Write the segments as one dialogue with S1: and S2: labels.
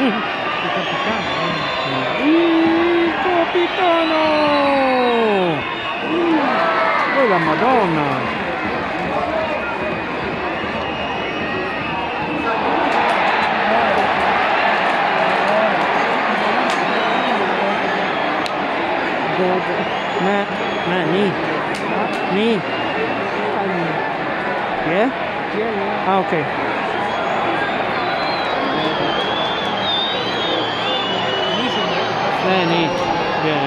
S1: Il capitano,
S2: Il capitano! Oh la Madonna! Nah, nih. Ya?
S1: Iya, iya.
S2: Ah, oke.
S1: Ini sini.
S2: Nah, nih. Ya.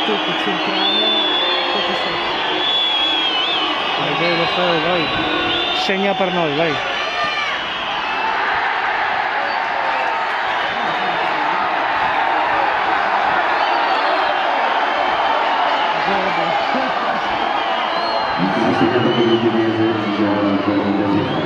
S1: Tutto centrale, tutto sotto.
S2: Vai, lo fai, vai. Segna per noi, vai.
S1: Guarda.
S3: Ha segnato per l'Udinese, il gol del